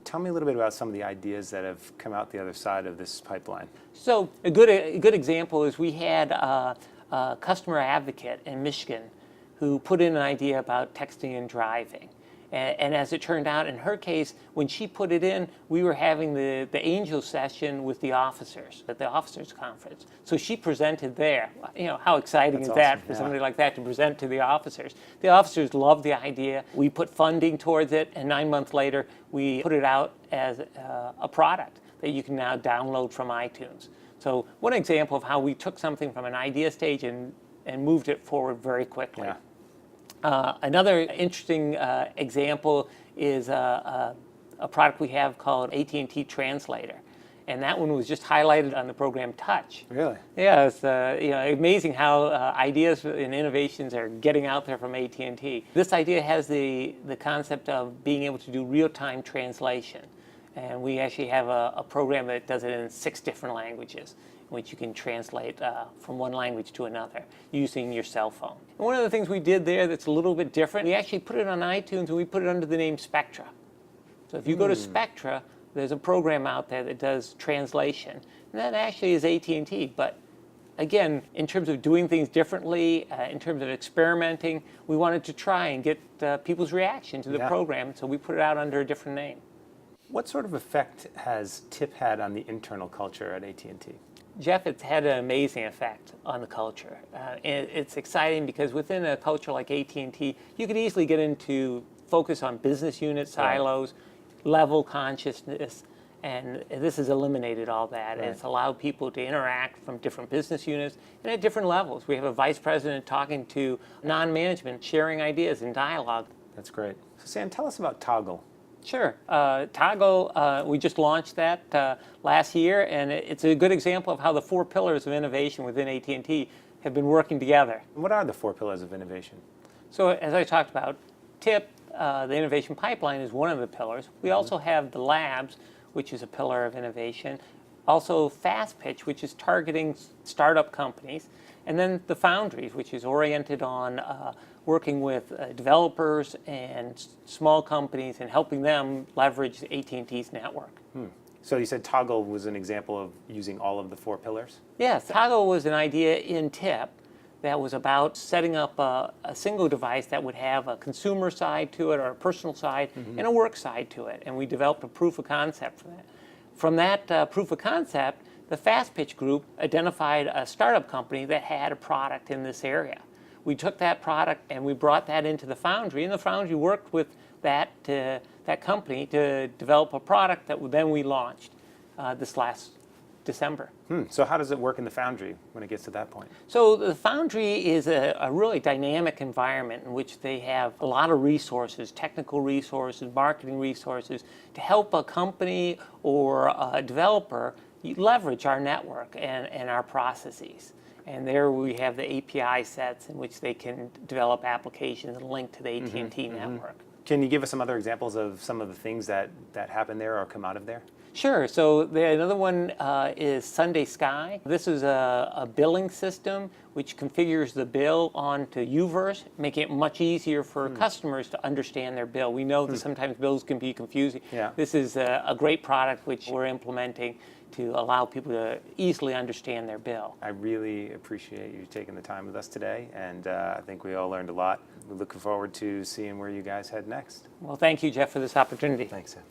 Tell me a little bit about some of the ideas that have come out the other side of this pipeline. So a good example is we had a customer advocate in Michigan who put in an idea about texting and driving. And as it turned out, in her case, when she put it in, we were having the angel session with the officers at the officers conference. So she presented there. How exciting is that for somebody like that to present to the officers? The officers loved the idea. We put funding towards it, and 9 months later, we put it out as a product that you can now download from iTunes. So one example of how we took something from an idea stage and moved it forward very quickly. Yeah. Another interesting example is a product we have called AT&T Translator, and that one was just highlighted on the program Touch. Really? Yeah, it's amazing how ideas and innovations are getting out there from AT&T. This idea has the concept of being able to do real-time translation, and we actually have a program that does it in 6 different languages, which you can translate from one language to another using your cell phone. And one of the things we did there that's a little bit different, we actually put it on iTunes and we put it under the name Spectra. So if you go to Spectra, there's a program out there that does translation. And that actually is AT&T, but again, in terms of doing things differently, in terms of experimenting, we wanted to try and get people's reaction to the program, so we put it out under a different name. What sort of effect has TIP had on the internal culture at AT&T? Jeff, it's had an amazing effect on the culture. It's exciting because within a culture like AT&T, you could easily get into focus on business unit silos, level consciousness, and this has eliminated all that. And it's allowed people to interact from different business units and at different levels. We have a vice president talking to non-management, sharing ideas and dialogue. That's great. So Sam, tell us about Toggle. Sure. Toggle, we just launched that last year, and it's a good example of how the 4 pillars of innovation within AT&T have been working together. What are the 4 pillars of innovation? So as I talked about, TIP, the innovation pipeline, is one of the pillars. We also have the labs, which is a pillar of innovation. Also Fastpitch, which is targeting startup companies. And then the Foundry, which is oriented on working with developers and small companies and helping them leverage AT&T's network. So you said Toggle was an example of using all of the 4 pillars? Yes, Toggle was an idea in TIP that was about setting up a single device that would have a consumer side to it or a personal side and a work side to it. And we developed a proof of concept for that. From that proof of concept, the Fastpitch group identified a startup company that had a product in this area. We took that product and we brought that into the Foundry, and the Foundry worked with that company to develop a product that then we launched this last December. So how does it work in the Foundry when it gets to that point? So the Foundry is a really dynamic environment in which they have a lot of resources, technical resources, marketing resources, to help a company or a developer leverage our network and our processes. And there we have the API sets in which they can develop applications and link to the AT&T network. Can you give us some other examples of some of the things that happen there or come out of there? Sure. So another one is Sunday Sky. This is a billing system which configures the bill onto UVerse, making it much easier for customers to understand their bill. We know that sometimes bills can be confusing. This is a great product which we're implementing to allow people to easily understand their bill. I really appreciate you taking the time with us today, and I think we all learned a lot. We're looking forward to seeing where you guys head next. Well, thank you, Jeff, for this opportunity. Thanks, Sam.